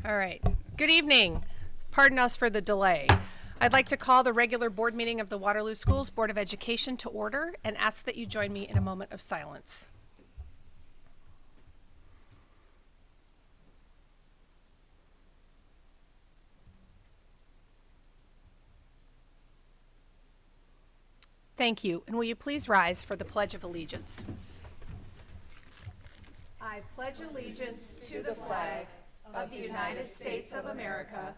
All right. Good evening. Pardon us for the delay. I'd like to call the regular board meeting of the Waterloo Schools Board of Education to order and ask that you join me in a moment of silence. Thank you. And will you please rise for the Pledge of Allegiance? I pledge allegiance to the flag of the United States of America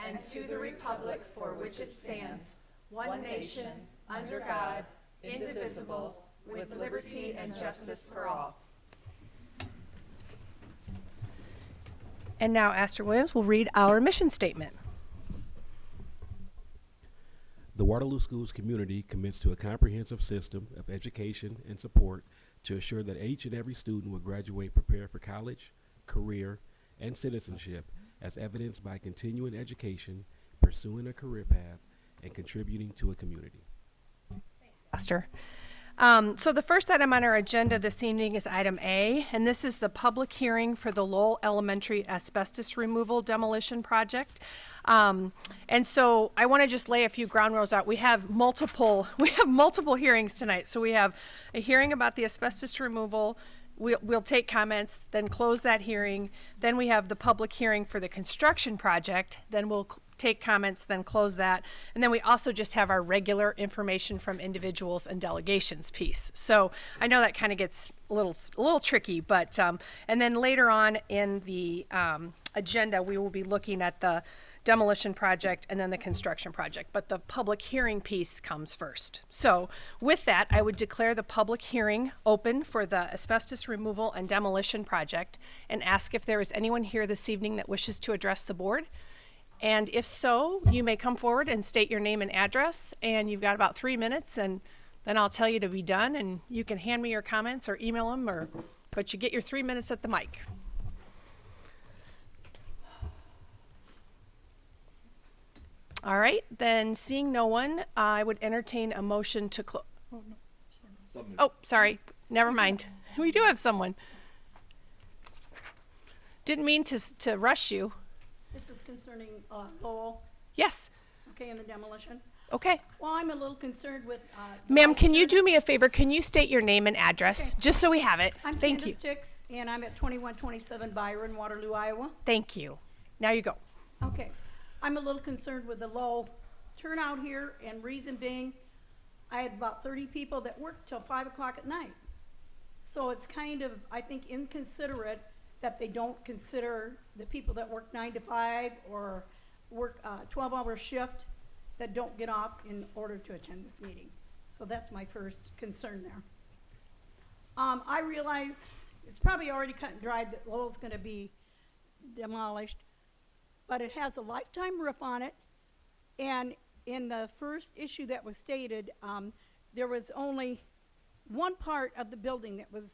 and to the republic for which it stands, one nation, under God, indivisible, with liberty and justice for all. And now Astor Williams will read our mission statement. The Waterloo Schools community commits to a comprehensive system of education and support to assure that each and every student will graduate prepared for college, career, and citizenship, as evidenced by continuing education, pursuing a career path, and contributing to a community. Pastor. So the first item on our agenda this evening is item A, and this is the public hearing for the Lowell Elementary asbestos removal demolition project. And so I want to just lay a few ground rules out. We have multiple hearings tonight. So we have a hearing about the asbestos removal. We'll take comments, then close that hearing. Then we have the public hearing for the construction project. Then we'll take comments, then close that. And then we also just have our regular information from individuals and delegations piece. So I know that kind of gets a little tricky, but and then later on in the agenda, we will be looking at the demolition project and then the construction project, but the public hearing piece comes first. So with that, I would declare the public hearing open for the asbestos removal and demolition project and ask if there is anyone here this evening that wishes to address the board. And if so, you may come forward and state your name and address, and you've got about 3 minutes, and then I'll tell you to be done, and you can hand me your comments or email them, but you get your 3 minutes at the mic. All right, then seeing no one, I would entertain a motion to close. Oh, sorry, never mind. We do have someone. Didn't mean to rush you. This is concerning Lowell, Yes, okay, and the demolition. okay. Well, I'm a little concerned with. Ma'am, can you do me a favor? Can you state your name and address, Okay. just so we have it? I'm Thank you. Candace Dix, and I'm at 2127 Byron, Waterloo, Iowa. Thank you. Now you go. Okay, I'm a little concerned with the low turnout here, and reason being, I had about 30 people that worked till 5 o'clock at night. So it's kind of, I think, inconsiderate that they don't consider the people that work 9 to 5 or work a 12-hour shift that don't get off in order to attend this meeting. So that's my first concern there. I realize it's probably already cut and dried that Lowell's gonna be demolished, but it has a lifetime roof on it, and in the first issue that was stated, there was only one part of the building that was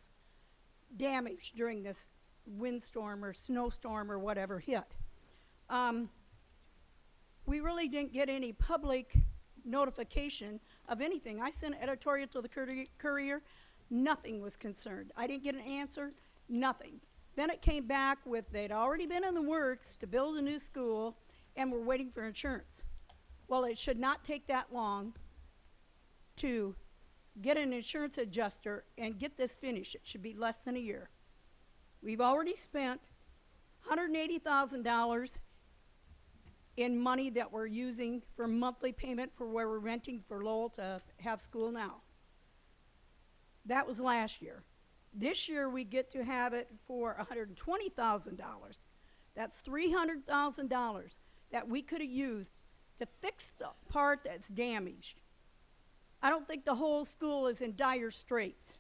damaged during this windstorm or snowstorm or whatever hit. We really didn't get any public notification of anything. I sent an editorial to the Courier, nothing was concerned. I didn't get an answer, nothing. Then it came back with they'd already been in the works to build a new school and we're waiting for insurance. Well, it should not take that long to get an insurance adjuster and get this finished. It should be less than a year. We've already spent $180,000 in money that we're using for monthly payment for where we're renting for Lowell to have school now. That was last year. This year we get to have it for $120,000. That's $300,000 that we could have used to fix the part that's damaged. I don't think the whole school is in dire straits.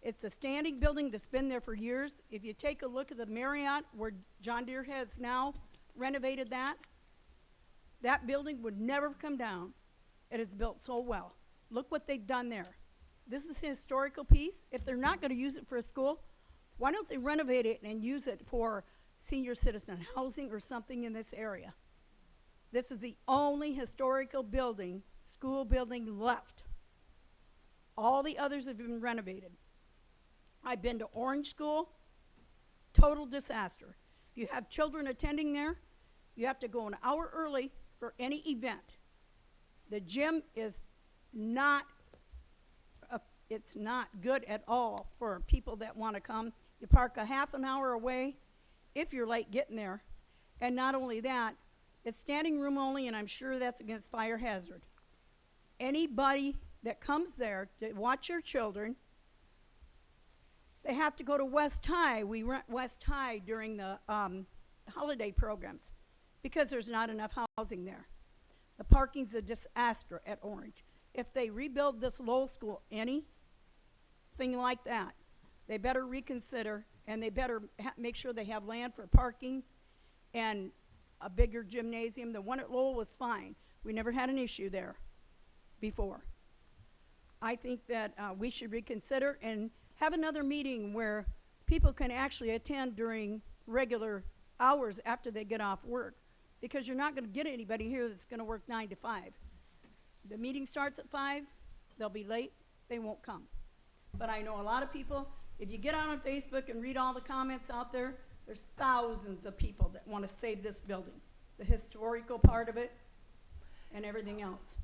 It's a standing building that's been there for years. If you take a look at the Marriott where John Deere has now renovated that building would never come down. It is built so well. Look what they've done there. This is a historical piece. If they're not going to use it for a school, why don't they renovate it and use it for senior citizen housing or something in this area? This is the only historical building, school building left. All the others have been renovated. I've been to Orange School, total disaster. If you have children attending there, you have to go an hour early for any event. The gym is not, it's not good at all for people that want to come. You park a half an hour away if you're late getting there. And not only that, it's standing room only, and I'm sure that's against fire hazard. Anybody that comes there to watch your children, they have to go to West High. We rent West High during the holiday programs because there's not enough housing there. The parking's a disaster at Orange. If they rebuild this Lowell School anything like that, they better reconsider, and they better make sure they have land for parking and a bigger gymnasium. The one at Lowell was fine. We never had an issue there before. I think that we should reconsider and have another meeting where people can actually attend during regular hours after they get off work, because you're not going to get anybody here that's going to work 9 to 5. The meeting starts at 5, they'll be late, they won't come. But I know a lot of people, if you get on Facebook and read all the comments out there, there's thousands of people that want to save this building, the historical part of it and everything else.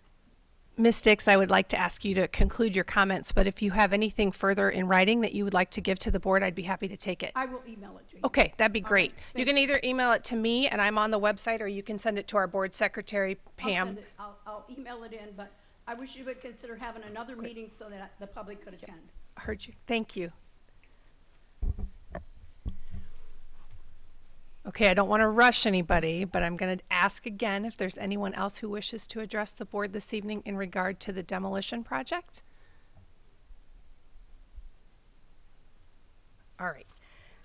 Ms. Dix, I would like to ask you to conclude your comments, but if you have anything further in writing that you would like to give to the board, I'd be happy to take it. I will email it to you. Okay, that'd be great. thank You can either email it to me, and I'm on the website, or you can send it to our board secretary, Pam. I'll email it in, but I wish you would consider having another meeting so that the public could attend. Heard you. Thank you. Okay, I don't want to rush anybody, but I'm going to ask again if there's anyone else who wishes to address the board this evening in regard to the demolition project. All right.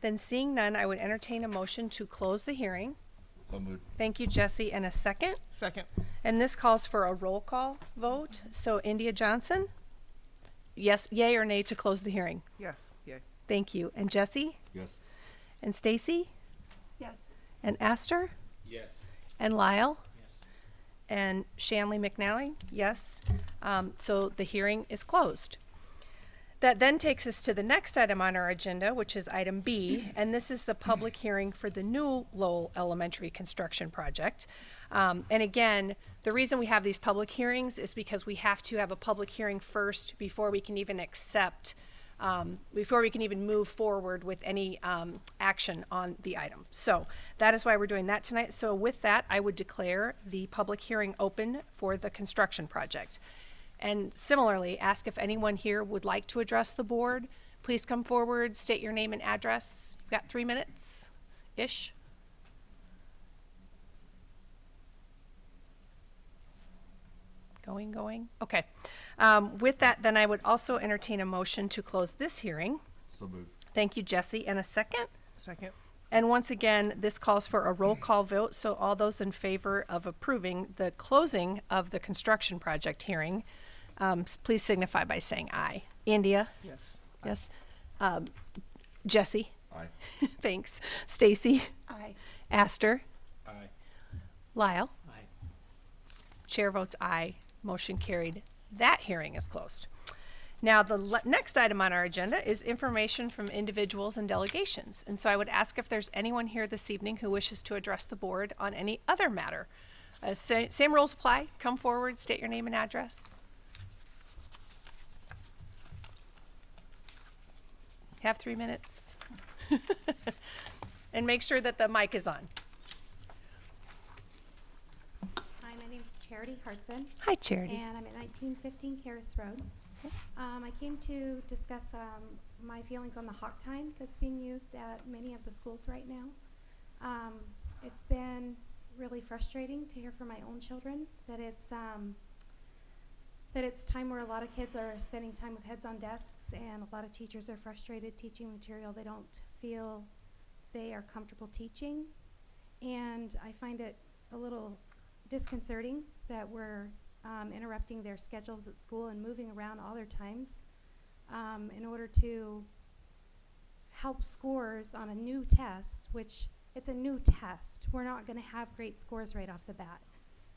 Then seeing none, I would entertain a motion to close the hearing. So moved. Thank you, Jesse. And a second? Second. And this calls for a roll call vote. So India Johnson? Yes, yay or nay to close the hearing? Yes. Yay. Thank you. And Jesse? Yes. And Stacy? Yes. And Astor? Yes. And Lyle? Yes. And Shanley McNally? Yes. So the hearing is closed. That then takes us to the next item on our agenda, which is item B, and this is the public hearing for the new Lowell Elementary construction project. And again, the reason we have these public hearings is because we have to have a public hearing first before we can even accept, before we can even move forward with any action on the item. So that is why we're doing that tonight. So with that, I would declare the public hearing open for the construction project. And similarly, ask if anyone here would like to address the board. Please come forward, state your name and address. You've got 3 minutes-ish. Going. Okay. With that, then I would also entertain a motion to close this hearing. So moved. Thank you, Jesse. And a second? Second. And once again, this calls for a roll call vote, so all those in favor of approving the closing of the construction project hearing, please signify by saying aye. India? Yes. Yes. Jesse? Aye. Thanks. Stacy? Aye. Astor? Aye. Lyle? Aye. Chair votes aye. Motion carried. That hearing is closed. Now, the next item on our agenda is information from individuals and delegations. And so I would ask if there's anyone here this evening who wishes to address the board on any other matter. Same rules apply. Come forward, state your name and address. Have 3 minutes. And make sure that the mic is on. Hi, my name is Charity Hartson, Hi, Charity. and I'm at 1915 Harris Road. I came to discuss my feelings on the hawk time that's being used at many of the schools right now. It's been really frustrating to hear from my own children that it's time where a lot of kids are spending time with heads on desks, and a lot of teachers are frustrated teaching material they don't feel they are comfortable teaching. And I find it a little disconcerting that we're interrupting their schedules at school and moving around all their times in order to help scores on a new test, which it's a new test. We're not going to have great scores right off the bat.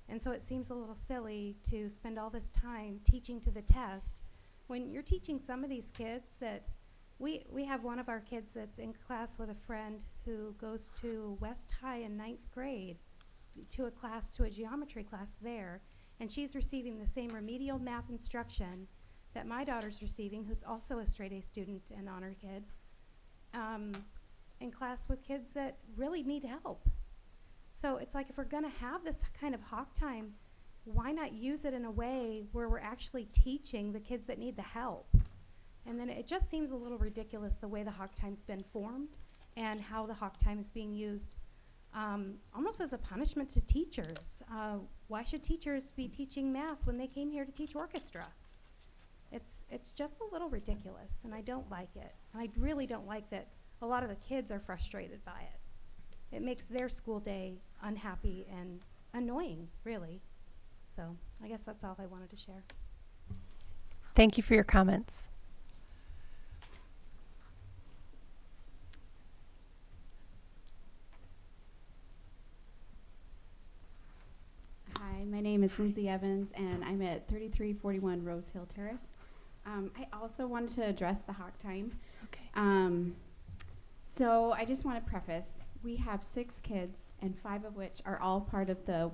And so it seems a little silly to spend all this time teaching to the test when you're teaching some of these kids that We have one of our kids that's in class with a friend who goes to West High in 9th grade to a geometry class there, and she's receiving the same remedial math instruction that my daughter's receiving, who's also a straight A student and honor kid, in class with kids that really need help. So it's like, if we're gonna have this kind of hawk time, why not use it in a way where we're actually teaching the kids that need the help? And then it just seems a little ridiculous the way the hawk time's been formed and how the hawk time is being used almost as a punishment to teachers. Why should teachers be teaching math when they came here to teach orchestra? It's just a little ridiculous, and I don't like it. And I really don't like that a lot of the kids are frustrated by it. It makes their school day unhappy and annoying, really. So I guess that's all I wanted to share. Thank you for your comments. Hi, my name is Lindsay Evans, and I'm at 3341 Rose Hill Terrace. I also wanted to address the hawk time. Okay. So I just want to preface, we have 6 kids, and 5 of which are all part of the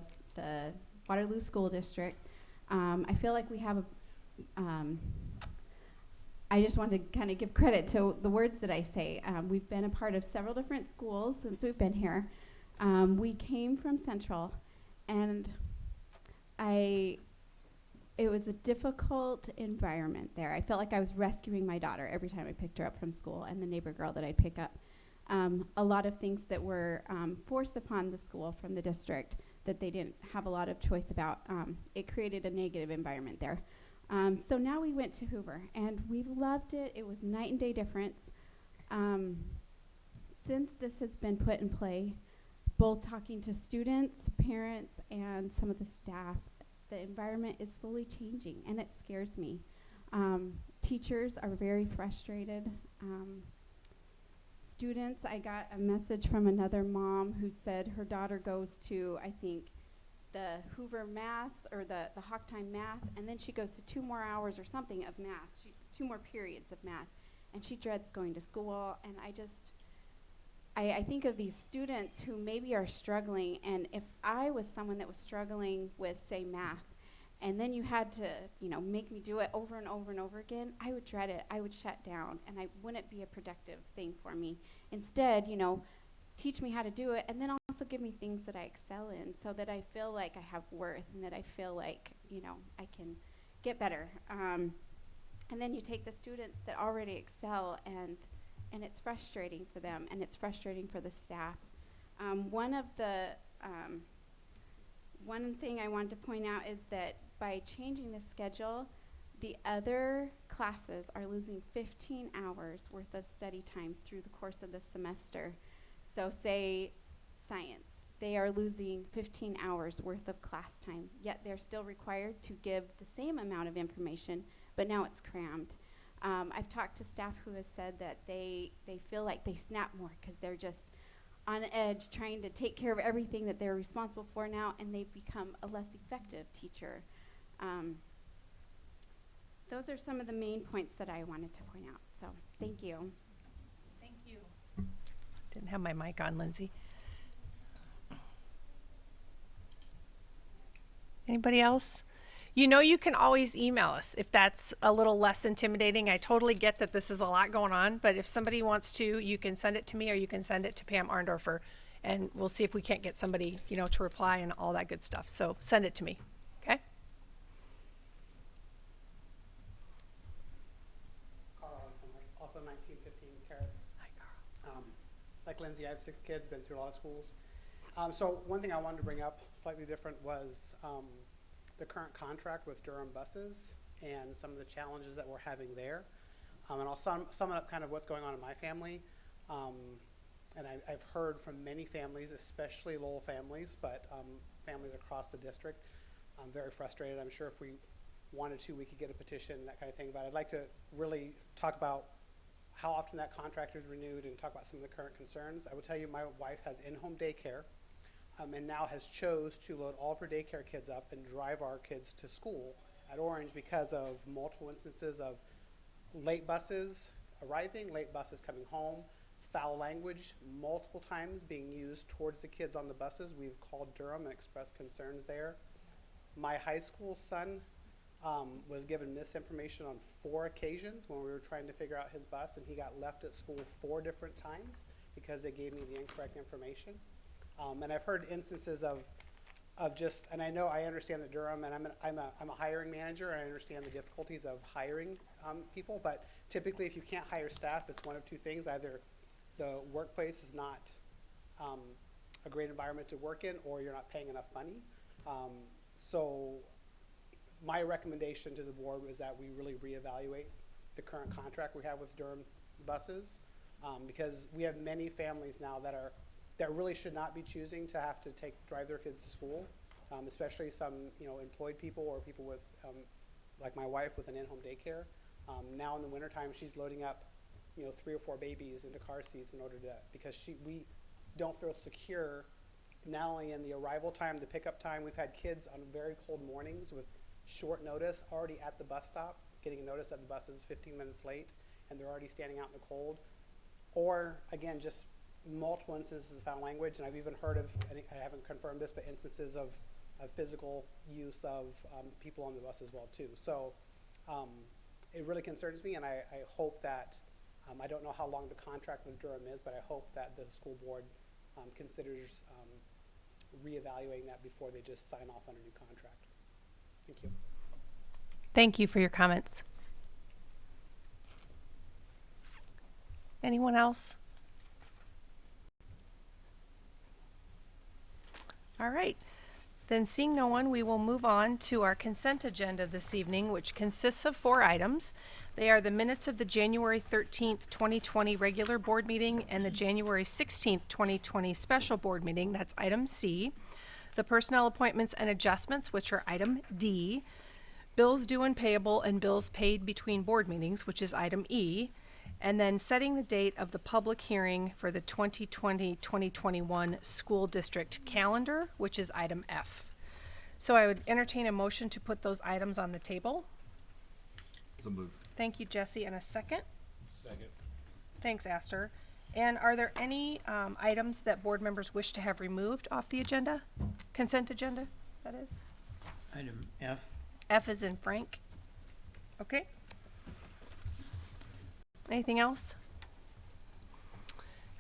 Waterloo School District. I feel like we have I just want to kind of give credit to the words that I say. We've been a part of several different schools since we've been here. We came from Central, and it was a difficult environment there. I felt like I was rescuing my daughter every time I picked her up from school, and the neighbor girl that I'd pick up. A lot of things that were forced upon the school from the district that they didn't have a lot of choice about. It created a negative environment there. So now we went to Hoover, and we've loved it. It was night and day difference. Since this has been put in play, both talking to students, parents, and some of the staff, the environment is slowly changing, and it scares me. Teachers are very frustrated. Students, I got a message from another mom who said her daughter goes to, I think, the Hoover math, or the hawk time math, and then she goes to 2 more hours or something of math, 2 more periods of math, and she dreads going to school. And I think of these students who maybe are struggling, and if I was someone that was struggling with, say, math, and then you had to, make me do it over and over and over again, I would dread it. I would shut down, and I wouldn't be a productive thing for me. Instead, teach me how to do it, and then also give me things that I excel in, so that I feel like I have worth, and that I feel like, I can get better. And then you take the students that already excel, and it's frustrating for them, and it's frustrating for the staff. One thing I wanted to point out is that by changing the schedule, the other classes are losing 15 hours worth of study time through the course of the semester. So say science, they are losing 15 hours worth of class time, yet they're still required to give the same amount of information, but now it's crammed. I've talked to staff who has said that they feel like they snap more because they're just on edge trying to take care of everything that they're responsible for now, and they become a less effective teacher. Those are some of the main points that I wanted to point out. So thank you. Thank you. Didn't have my mic on, Lindsay. Anybody else? You can always email us if that's a little less intimidating. I totally get that this is a lot going on, but if somebody wants to, you can send it to me, or you can send it to Pam Arndorfer, and we'll see if we can't get somebody, to reply and all that good stuff. So send it to me, okay? Carl Summers, also 1915 Terrace. Hi, Carl. Like Lindsay, I have 6 kids, been through a lot of schools. So one thing I wanted to bring up, slightly different, was the current contract with Durham Buses and some of the challenges that we're having there. And I'll sum it up kind of what's going on in my family. And I've heard from many families, especially Lowell families, but families across the district. I'm very frustrated. I'm sure if we wanted to, we could get a petition, that kind of thing. But I'd like to really talk about how often that contract is renewed and talk about some of the current concerns. I will tell you, my wife has in-home daycare. And now has chose to load all of her daycare kids up and drive our kids to school at Orange because of multiple instances of late buses, arriving, late buses coming home, foul language multiple times being used towards the kids on the buses. We've called Durham and expressed concerns there. My high school son was given misinformation on 4 occasions when we were trying to figure out his bus, and he got left at school 4 different times because they gave me the incorrect information. And I've heard instances of just, and I understand that Durham, and I'm a hiring manager, and I understand the difficulties of hiring people, but typically if you can't hire staff, it's one of 2 things. Either the workplace is not a great environment to work in, or you're not paying enough money. So my recommendation to the board was that we really reevaluate the current contract we have with Durham buses, because we have many families now that really should not be choosing to have to drive their kids to school, especially some employed people or people with like my wife with an in-home daycare. Now in the wintertime, she's loading up 3 or 4 babies into car seats in order to, because we don't feel secure not only in the arrival time, the pickup time. We've had kids on very cold mornings with short notice already at the bus stop, getting a notice that the bus is 15 minutes late, and they're already standing out in the cold. Or again, just multiple instances of foul language, and I've even heard of, I haven't confirmed this, but instances of physical use of people on the bus as well too. So it really concerns me, and I hope that, I don't know how long the contract with Durham is, but I hope that the school board considers reevaluating that before they just sign off on a new contract. Thank you. Thank you for your comments. Anyone else? All right. Then seeing no one, we will move on to our consent agenda this evening, which consists of 4 items. They are the minutes of the January 13th, 2020 regular board meeting and the January 16th, 2020 special board meeting. That's item C. The personnel appointments and adjustments, which are item D. Bills due and payable and bills paid between board meetings, which is item E. And then setting the date of the public hearing for the 2020-2021 school district calendar, which is item F. So I would entertain a motion to put those items on the table. So moved. Thank you, Jesse, and a second. Second. Thanks, Astor. And are there any items that board members wish to have removed off the agenda? Consent agenda, that is? Item F. F is in Frank. Okay. Anything else?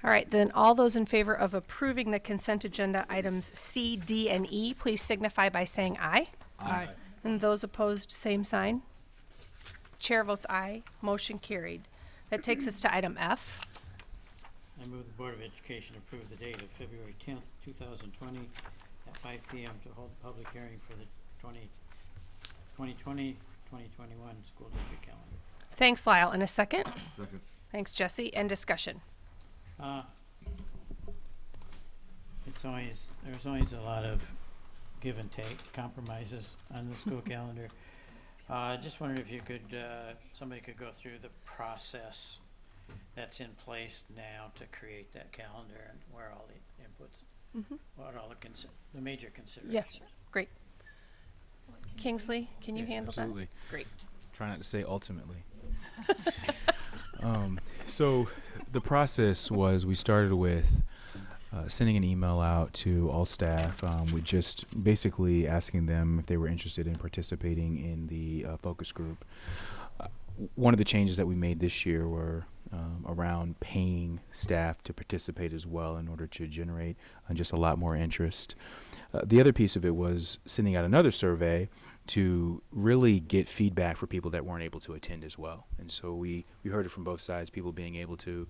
All right, then all those in favor of approving the consent agenda items C, D, and E, please signify by saying aye. Aye. And those opposed, same sign. Chair votes aye. Motion carried. That takes us to item F. I move the Board of Education approve the date of February 10th, 2020 at 5 p.m. to hold a public hearing for the 2020-2021 school district calendar. Thanks, Lyle. And a second. Second. Thanks, Jesse. And discussion. There's always a lot of give and take, compromises on the school calendar. Just wondered if you could, somebody could go through the process that's in place now to create that calendar and where all the inputs, what all the major considerations. Great. Kingsley, can you handle Absolutely. that? Great. Try not to say ultimately. So the process was we started with sending an email out to all staff. We just basically asking them if they were interested in participating in the focus group. One of the changes that we made this year were around paying staff to participate as well in order to generate just a lot more interest. The other piece of it was sending out another survey to really get feedback for people that weren't able to attend as well. And so we heard it from both sides, people being able to,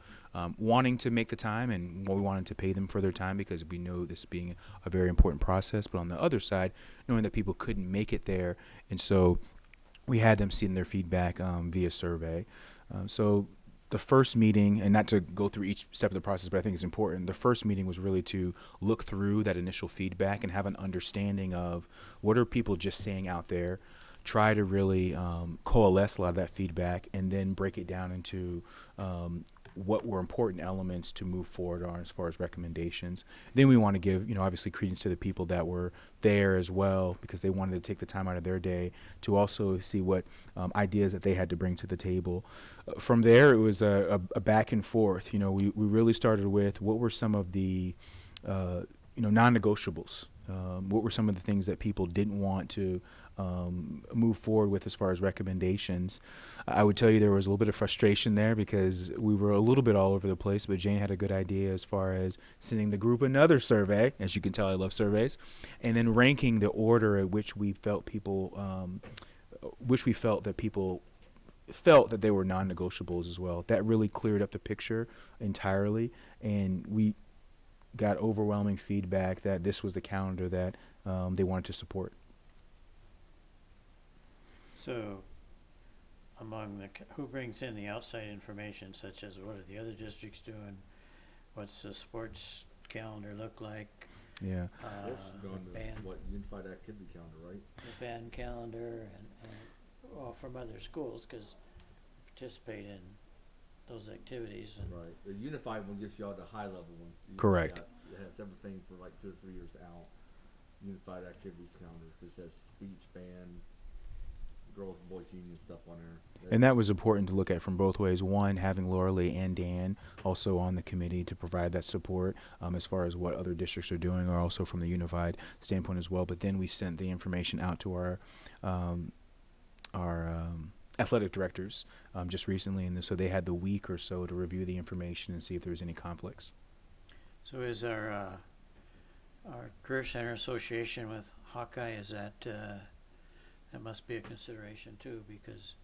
wanting to make the time, and we wanted to pay them for their time because we know this being a very important process. But on the other side, knowing that people couldn't make it there. And so we had them send their feedback via survey. So the first meeting, and not to go through each step of the process, but I think it's important, the first meeting was really to look through that initial feedback and have an understanding of what are people just saying out there, try to really coalesce a lot of that feedback, and then break it down into what were important elements to move forward on as far as recommendations. Then we want to give, obviously credence to the people that were there as well, because they wanted to take the time out of their day to also see what ideas that they had to bring to the table. From there, it was a back and forth. We really started with what were some of the non-negotiables. What were some of the things that people didn't want to move forward with as far as recommendations? I would tell you there was a little bit of frustration there because we were a little bit all over the place, but Jane had a good idea as far as sending the group another survey. As you can tell, I love surveys. And then ranking the order at which we felt that people felt that they were non-negotiables as well. That really cleared up the picture entirely, and we got overwhelming feedback that this was the calendar that they wanted to support. So, among who brings in the outside information, such as what are the other districts doing? What's the sports calendar look like? Yeah. Going to Band, what unified activity calendar, right? the band calendar, and from other schools, because participate in those activities. And Right. The unified one gives you all the high level ones. Correct. It has everything for like 2 or 3 years out. Unified activities calendar. This has speech, band, girls and boys union stuff on there. And that was important to look at from both ways. One, having Laura Lee and Dan also on the committee to provide that support as far as what other districts are doing, or also from the unified standpoint as well. But then we sent the information out to our athletic directors just recently, and so they had the week or so to review the information and see if there was any conflicts. so is our Career Center association with Hawkeye, is that must be a consideration too, because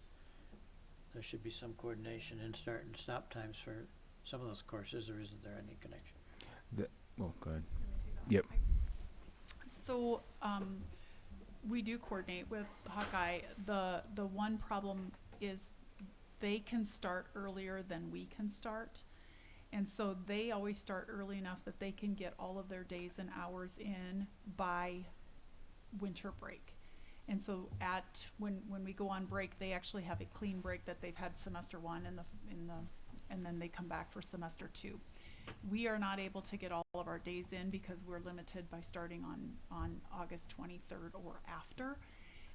there should be some coordination in start and stop times for some of those courses, or isn't there any connection? Well, go ahead. Yep. So, we do coordinate with Hawkeye. The one problem is they can start earlier than we can start. And so they always start early enough that they can get all of their days and hours in by winter break. And so when we go on break, they actually have a clean break that they've had semester 1 and then they come back for semester 2. We are not able to get all of our days in because we're limited by starting on August 23rd or after.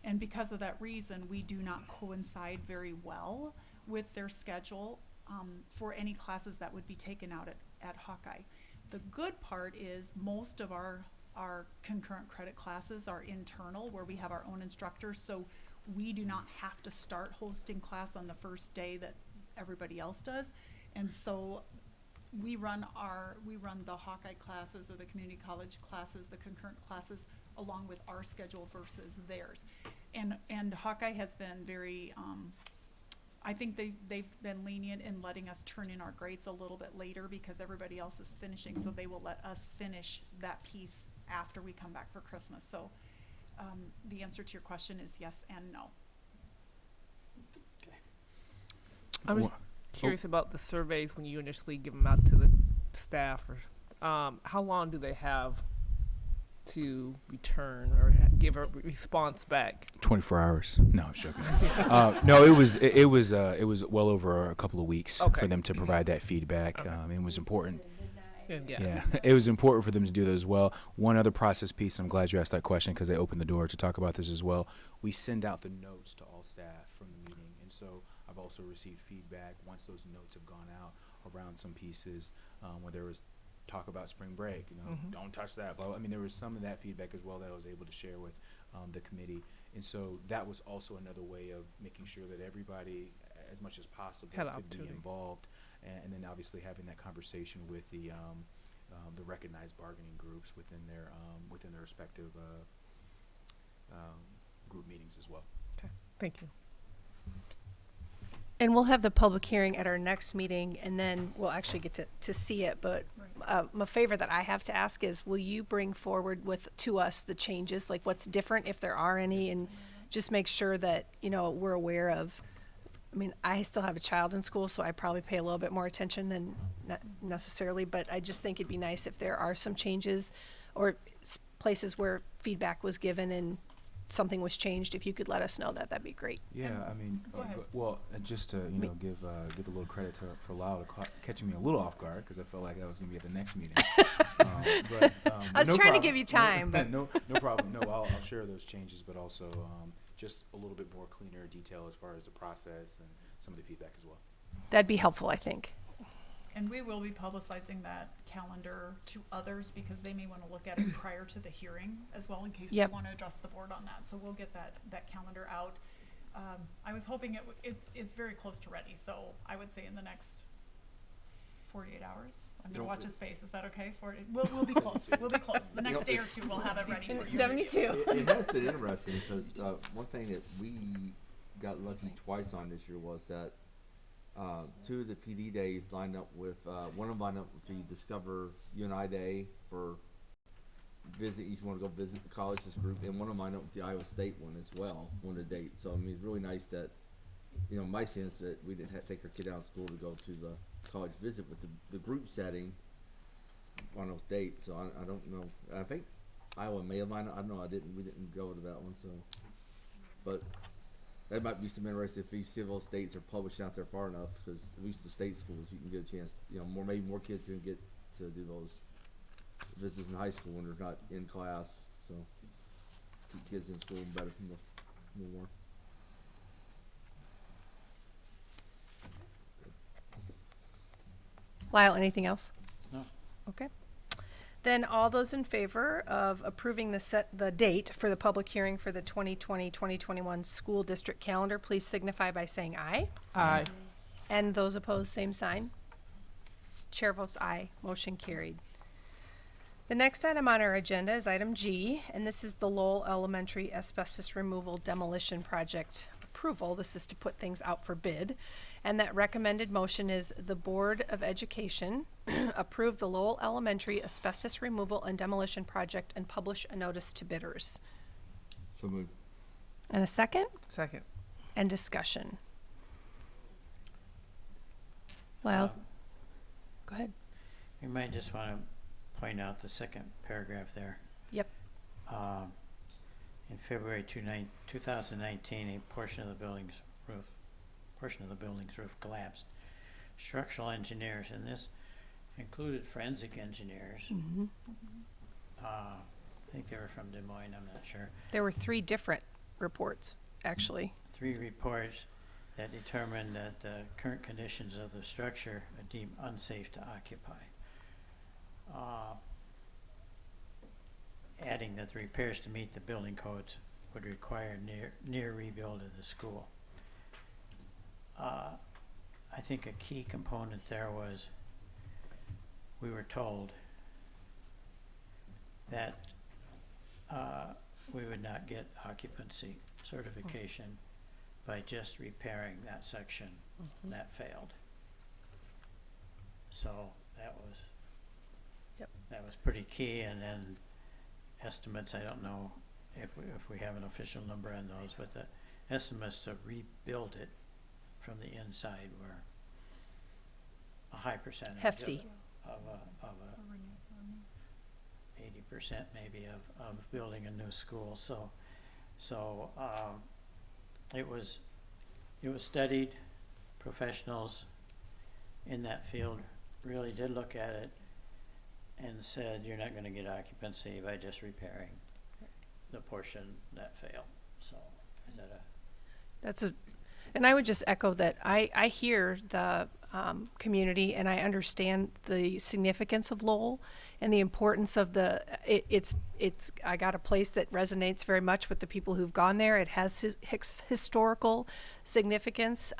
And because of that reason, we do not coincide very well with their schedule for any classes that would be taken out at Hawkeye. The good part is most of our concurrent credit classes are internal, where we have our own instructors, so we do not have to start hosting class on the first day that everybody else does. And so we run the Hawkeye classes or the community college classes, the concurrent classes, along with our schedule versus theirs. And Hawkeye has been very, I think they've been lenient in letting us turn in our grades a little bit later because everybody else is finishing, so they will let us finish that piece after we come back for Christmas. So the answer to your question is yes and no. I was curious about the surveys when you initially give them out to the staff. Or, how long do they have to return or give a response back? 24 hours. No, I'm joking. No, it was well over a couple of weeks for them to provide that feedback. It was important. Yeah, it was important for them to do that as well. One other process piece, I'm glad you asked that question because they opened the door to talk about this as well. We send out the notes to all staff from the meeting, and so I've also received feedback once those notes have gone out around some pieces where there was talk about spring break, don't touch that. Blah, blah. I mean, there was some of that feedback as well that I was able to share with the committee, and so that was also another way of making sure that everybody, as much as possible, could be involved. And then obviously having that conversation with the recognized bargaining groups within their respective group meetings as well. Okay, thank you. And we'll have the public hearing at our next meeting, and then we'll actually get to see it. But a favor that I have to ask is, will you bring forward to us the changes, like what's different if there are any, and just make sure that we're aware of. I mean, I still have a child in school, so I probably pay a little bit more attention than not necessarily, but I just think it'd be nice if there are some changes or places where feedback was given and something was changed, if you could let us know that, that'd be great. Yeah, I mean, Go ahead. well, just to give a little credit for Lyle catching me a little off guard because I felt like I was gonna be at the next meeting. I was no trying to problem. give you time, but no problem. No, I'll share those changes, but also just a little bit more cleaner detail as far as the process and some of the feedback as well. that'd be helpful, I think. And we will be publicizing that calendar to others because they may want to look at it prior to the hearing as well in case Yep. they want to address the board on that. So we'll get that calendar out. I was hoping it's very close to ready, so I would say in the next 48 hours. I'm gonna watch his face. Is that okay? We'll be close. We'll be close. The next day or two, we'll have it ready for you. 72. It has been interesting because one thing that we got lucky twice on this year was that 2 of the PD days lined up with one of them lined up with the Discover UNI Day for visit. Each one to go visit the college, this group, and one of them lined up with the Iowa State one as well, one of the dates. So I mean, it's really nice that in my sense that we didn't have to take our kid out of school to go to the college visit with the group setting on those dates. So I don't know. I think Iowa may have lined up. I don't know. We didn't go to that one. So, but that might be some interesting if these civil states are published out there far enough, because at least the state schools, you can get a chance, maybe more kids can get to do those visits in high school when they're not in class. So keep kids in school better, more. Lyle, anything else? No. Okay. Then all those in favor of approving the date for the public hearing for the 2020-2021 school district calendar, please signify by saying aye. Aye. And those opposed, same sign. Chair votes aye. Motion carried. The next item on our agenda is item G, and this is the Lowell Elementary Asbestos Removal Demolition Project approval. This is to put things out for bid. And that recommended motion is the Board of Education approve the Lowell Elementary Asbestos Removal and Demolition Project and publish a notice to bidders. So moved. And a second? Second. And discussion. Lyle, go ahead. You might just want to point out the second paragraph there. Yep. In February 2019, a portion of the building's roof collapsed. Structural engineers, and this included forensic engineers. Mm-hmm. I think they were from Des Moines, I'm not sure. There were 3 different reports, actually. 3 reports that determined that the current conditions of the structure are deemed unsafe to occupy. Adding that the repairs to meet the building codes would require near rebuild of the school. I think a key component there was we were told that we would not get occupancy certification by just repairing that section that failed. So that was pretty key. And then estimates, I don't know if we have an official number on those, but the estimates to rebuild it from the inside were a high percentage. Hefty. Of 80% maybe of building a new school. So it was studied. Professionals in that field really did look at it and said, you're not going to get occupancy by just repairing the portion that failed. So is that and I would just echo that I hear the community, and I understand the significance of Lowell and the importance of I got a place that resonates very much with the people who've gone there. It has historical significance.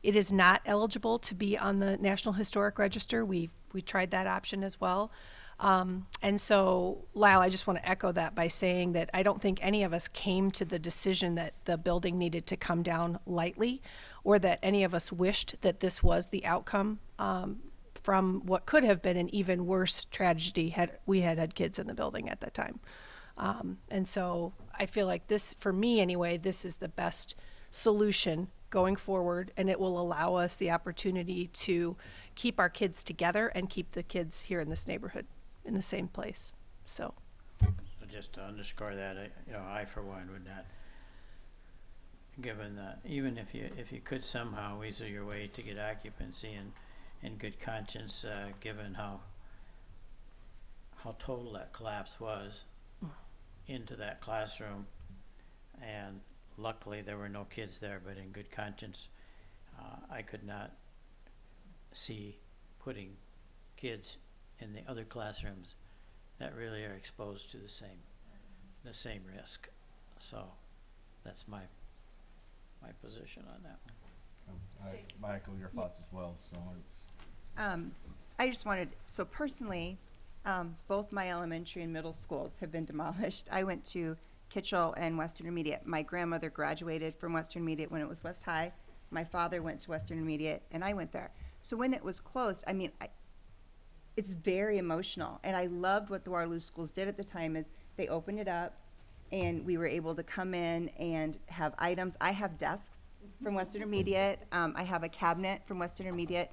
It is not eligible to be on the National Historic Register. We tried that option as well. And so, Lyle, I just want to echo that by saying that I don't think any of us came to the decision that the building needed to come down lightly, or that any of us wished that this was the outcome from what could have been an even worse tragedy had we had kids in the building at that time. And so I feel like this, for me anyway, this is the best solution going forward, and it will allow us the opportunity to keep our kids together and keep the kids here in this neighborhood in the same place. So just to underscore that, I for one would not, given that, even if you could somehow weasel your way to get occupancy in good conscience, given how total that collapse was into that classroom, and luckily there were no kids there, but in good conscience, I could not see putting kids in the other classrooms that really are exposed to the same risk. So that's my position on that one. I echo your thoughts as well, so it's. I just wanted, so personally, both my elementary and middle schools have been demolished. I went to Kitchell and Western Intermediate. My grandmother graduated from Western Intermediate when it was West High. My father went to Western Intermediate, and I went there. So when it was closed, I mean, it's very emotional. And I loved what the Waterloo schools did at the time is they opened it up, and we were able to come in and have items. I have desks from Western Intermediate. I have a cabinet from Western Intermediate.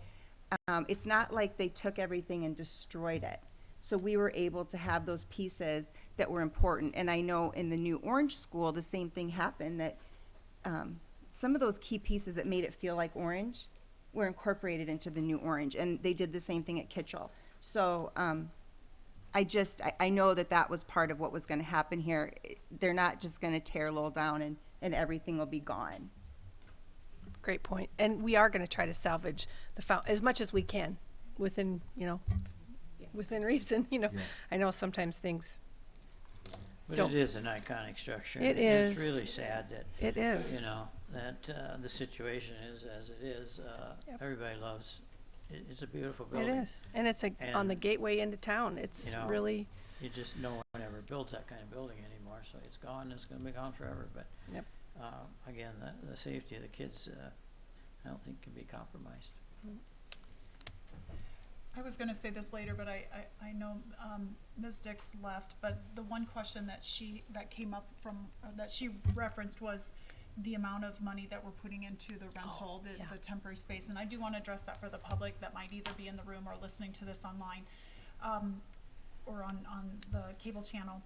It's not like they took everything and destroyed it. So we were able to have those pieces that were important. And I know in the New Orange School, the same thing happened, that some of those key pieces that made it feel like Orange were incorporated into the New Orange. And they did the same thing at Kitchell. So I know that was part of what was going to happen here. They're not just going to tear Lowell down and everything will be gone. Great point. And we are going to try to salvage as much as we can within, within reason, Yeah. I know sometimes things, But Don't- it is an iconic structure. It It's is. really sad that, it is. that the situation is as it is. Yep. Everybody loves, it's a beautiful It building. is. And it's on the And, gateway into town. It's really, You just, no one ever builds that kind of building anymore, so it's gone, it's gonna be gone forever, but, Yep. again, the safety of the kids, I don't think can be compromised. I was gonna say this later, but I know, Ms. Dix left, but the one question that came up that she referenced was the amount of money that we're putting into the rental, yeah. the temporary space, and I do wanna address that for the public that might either be in the room or listening to this online, or on the cable channel.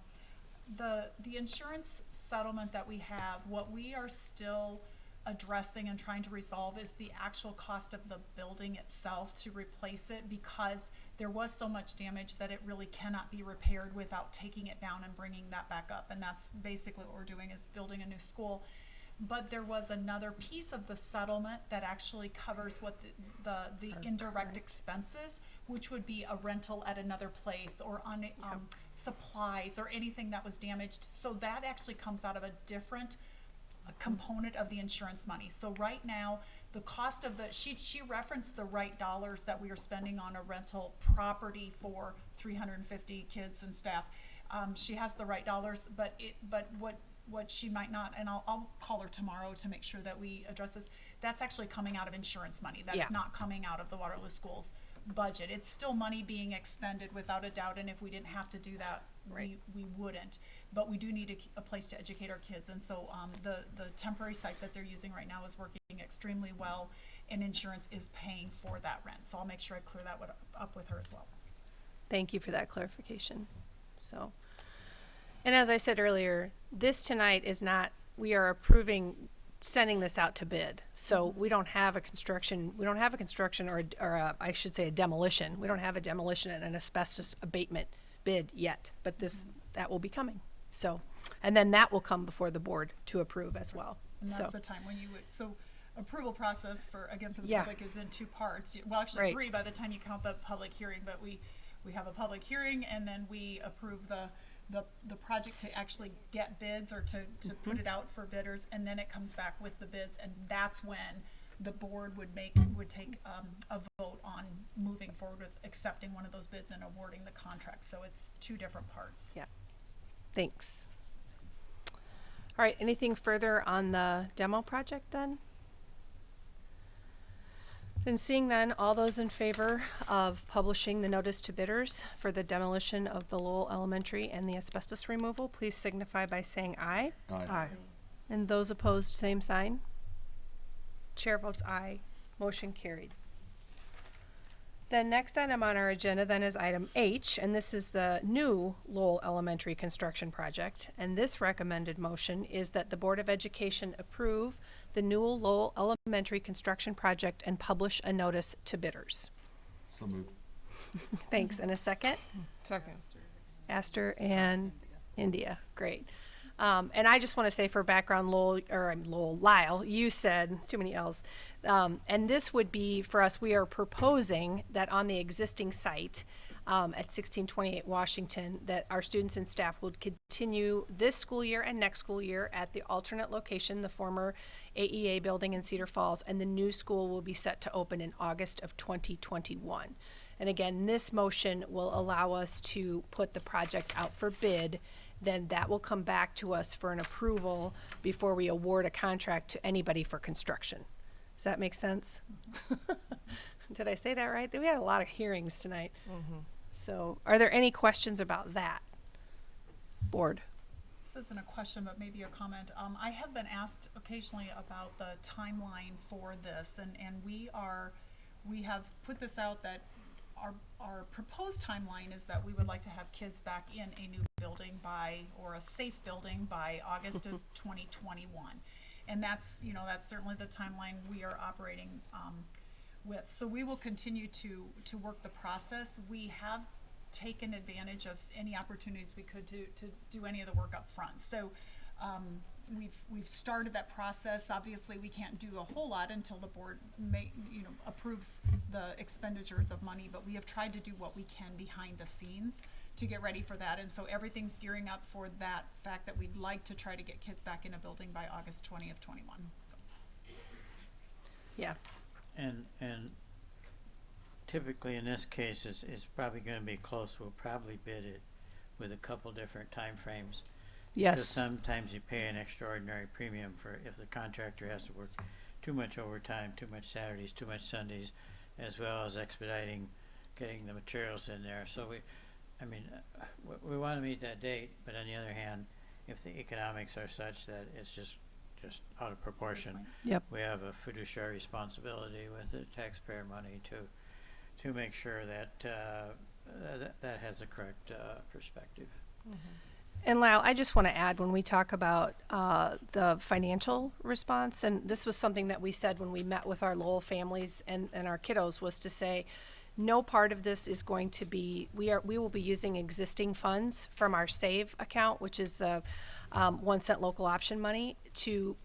The insurance settlement that we have, what we are still addressing and trying to resolve is the actual cost of the building itself to replace it, because there was so much damage that it really cannot be repaired without taking it down and bringing that back up. And that's basically what we're doing, is building a new school. But there was another piece of the settlement that actually covers what the indirect expenses, which would be a rental at another place or on supplies or anything that was damaged. So that actually comes out of a different component of the insurance money. So right now, the cost of she referenced the right dollars that we are spending on a rental property for 350 kids and staff. She has the right dollars, but what she might not, and I'll call her tomorrow to make sure that we address this, that's actually coming out of insurance money. That's Yeah. not coming out of the Waterloo Schools budget. It's still money being expended without a doubt, and if we didn't have to do that, Right. we wouldn't. But we do need a place to educate our kids, and so the temporary site that they're using right now is working extremely well, and insurance is paying for that rent. So I'll make sure I clear that up with her as well. Thank you for that clarification. So, and as I said earlier, this tonight is not, we are approving sending this out to bid. So we don't have a construction or I should say a demolition. We don't have a demolition and an asbestos abatement bid yet, but that will be coming. So, and then that will come before the board to approve as well. And So, that's the time when you would, so approval process for the Yeah. public is in two parts. Well, actually Right. three by the time you count the public hearing, but we have a public hearing and then we approve the project to actually get bids or to put it out for bidders, and then it comes back with the bids, and that's when the board would take a vote on moving forward with accepting one of those bids and awarding the contract. So it's two different parts. yeah. Thanks. All right, anything further on the demo project then? Then seeing then, all those in favor of publishing the notice to bidders for the demolition of the Lowell Elementary and the asbestos removal, please signify by saying aye. Aye. And those opposed, same sign. Chair votes aye. Motion carried. The next item on our agenda then is item H, and this is the new Lowell Elementary construction project. And this recommended motion is that the Board of Education approve the new Lowell Elementary construction project and publish a notice to bidders. So moved. Thanks. And a second? Second. Aster and India. Great. And I just want to say for background, Lyle, you said too many L's. And this would be for us, we are proposing that on the existing site at 1628 Washington, that our students and staff would continue this school year and next school year at the alternate location, the former AEA building in Cedar Falls, and the new school will be set to open in August of 2021. And again, this motion will allow us to put the project out for bid. Then that will come back to us for an approval before we award a contract to anybody for construction. Does that make sense? Did I say that right? We had a lot of hearings tonight. So are there any questions about that? Board? This isn't a question, but maybe a comment. I have been asked occasionally about the timeline for this, and we have put this out that our proposed timeline is that we would like to have kids back in a new building or a safe building by August of 2021. And that's certainly the timeline we are operating with. So we will continue to work the process. We have taken advantage of any opportunities we could to do any of the work up front. So we've started that process. Obviously, we can't do a whole lot until the board approves the expenditures of money, but we have tried to do what we can behind the scenes to get ready for that. And so everything's gearing up for that fact that we'd like to try to get kids back in a building by August 20 of 21. So. Yeah. And typically in this case, it's probably going to be close. We'll probably bid it with a couple different time frames. Yes. Because sometimes you pay an extraordinary premium for if the contractor has to work too much overtime, too much Saturdays, too much Sundays, as well as expediting getting the materials in there. So we want to meet that date, but on the other hand, if the economics are such that it's just out of proportion, Yep. we have a fiduciary responsibility with the taxpayer money to make sure that that has the correct perspective. And Lyle, I just want to add, when we talk about the financial response, and this was something that we said when we met with our Lowell families and our kiddos, was to say, no part of this is going to be, we will be using existing funds from our SAVE account, which is the 1 cent local option money, to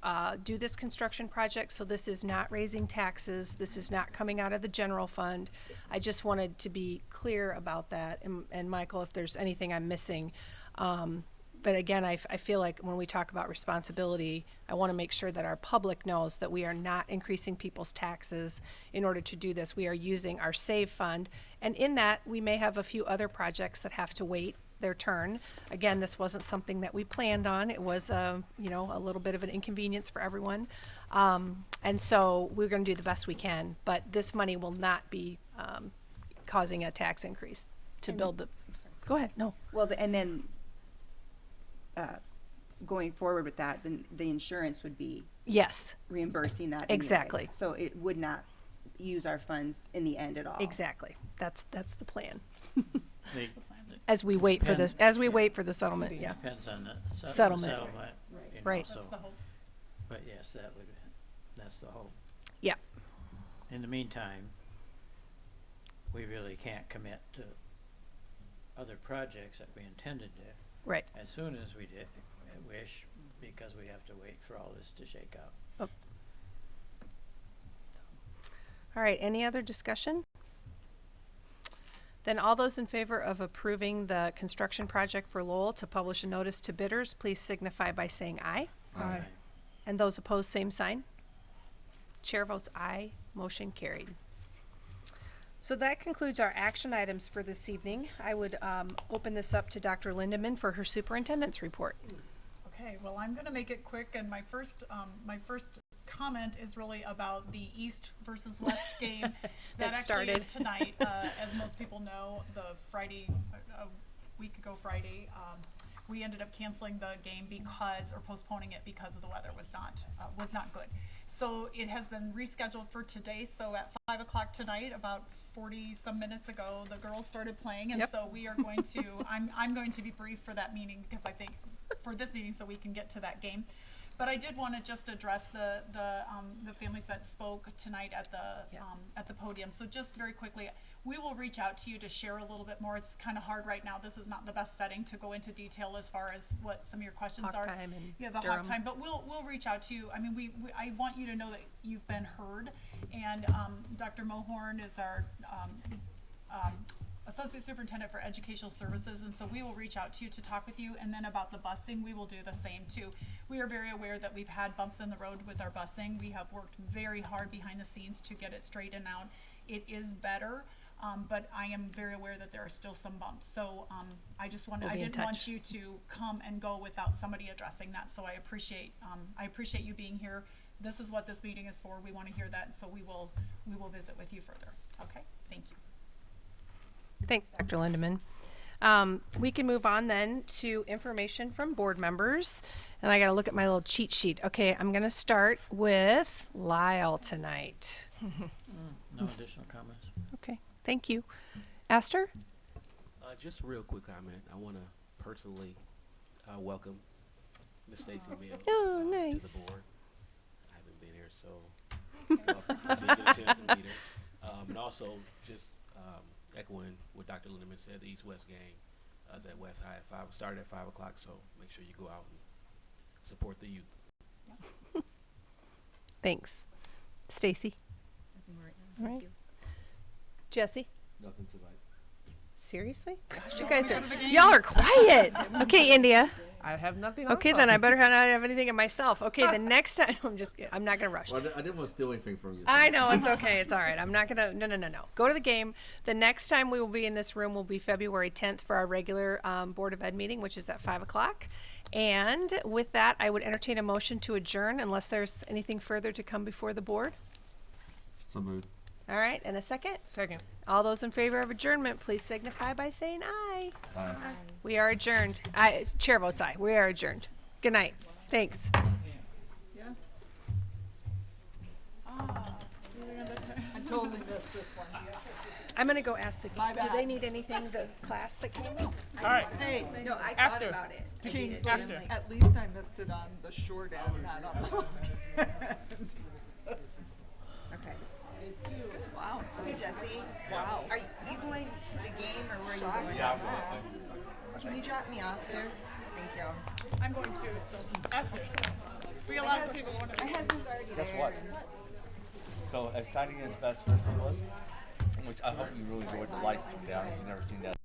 do this construction project. So this is not raising taxes. This is not coming out of the general fund. I just wanted to be clear about that. And Michael, if there's anything I'm missing, but again, I feel like when we talk about responsibility, I want to make sure that our public knows that we are not increasing people's taxes in order to do this. We are using our SAVE fund, and in that, we may have a few other projects that have to wait their turn. Again, this wasn't something that we planned on. It was a little bit of an inconvenience for everyone. And so we're going to do the best we can, but this money will not be causing a tax increase to build the. Go ahead. No. Well, and then going forward with that, then the insurance would be Yes. reimbursing that anyway. Exactly. So it would not use our funds in the end at all. Exactly. That's the plan. They- As we wait for this, Depends. as we wait for the settlement. Yeah. Depends on the Settlement. settlement. Right. That's the hope. But yes, that's the hope. Yeah. In the meantime, we really can't commit to other projects that we intended to Right. as soon as we wish, because we have to wait for all this to shake out. All right. Any other discussion? Then all those in favor of approving the construction project for Lowell to publish a notice to bidders, please signify by saying aye. Aye. And those opposed, same sign. Chair votes aye. Motion carried. So that concludes our action items for this evening. I would open this up to Dr. Lindeman for her superintendent's report. Okay, well, I'm going to make it quick, and my first comment is really about the East versus West game That actually started. is tonight. As most people know, the Friday, a week ago Friday, we ended up canceling the game because, or postponing it because of the weather was not good. So it has been rescheduled for today. So at 5 o'clock tonight, about 40 some minutes ago, the girls started playing, and Yep. so we are going to. I'm going to be brief for that meeting because I think for this meeting so we can get to that game. But I did want to just address the families that spoke tonight at the podium. So just very quickly, we will reach out to you to share a little bit more. It's kind of hard right now. This is not the best setting to go into detail as far as what some of your questions Hawk are. time and Yeah, the Durham. hot time. But we'll reach out to you. I mean, I want you to know that you've been heard. And Dr. Mohorn is our Associate Superintendent for Educational Services, and so we will reach out to you to talk with you. And then about the busing, we will do the same too. We are very aware that we've had bumps in the road with our busing. We have worked very hard behind the scenes to get it straightened out. It is better, but I am very aware that there are still some bumps. So I just wanted, We'll I be in didn't want touch. you to come and go without somebody addressing that. So I appreciate you being here. This is what this meeting is for. We want to hear that, so we will visit with you further. Okay, thank you. Thanks, Dr. Lindemann. We can move on then to information from board members. And I got to look at my little cheat sheet. Okay, I'm going to start with Lyle tonight. No additional comments. Okay, thank you. Esther? Just a real quick comment. I want to personally welcome Miss Stacy Mills Oh, to nice. the board. I haven't been here, so I didn't get a chance to meet her. And also just echoing what Dr. Lindemann said, the East-West game is at West High at 5. Started at 5 o'clock, so make sure you go out and support the youth. Thanks. Stacy? All right. Jesse? Nothing tonight. Seriously? Gosh, you guys are, y'all are quiet. Okay, India. I have nothing. Okay, also. then I better not have anything in myself. Okay, the next time, I'm not gonna rush. Well, I didn't want to steal anything from you. I know, it's okay, it's all right. I'm not gonna, no. Go to the game. The next time we will be in this room will be February 10th for our regular Board of Ed meeting, which is at 5 o'clock. And with that, I would entertain a motion to adjourn unless there's anything further to come before the board. So moved. All right, and a second? Second. All those in favor of adjournment, please signify by saying aye. Aye. We are adjourned. Chair votes aye. We are adjourned. Good night. Thanks. I totally missed this one. I'm gonna go ask the, do they need anything, the class that came in? All right. Hey, no, I Ask thought her. about it. I Kingsley. did. Ask her. At least I missed it on the short end, not on the long end. Okay. Wow. Hey, Jesse. Wow. Are you going to the game or where are you going? Can you drop me off there? Thank you. I'm going to, so Ask her. we got lots of people going to. My husband's already Guess there. what? So exciting as Best First was, which I hope you really enjoyed the lights down. If you've never seen that.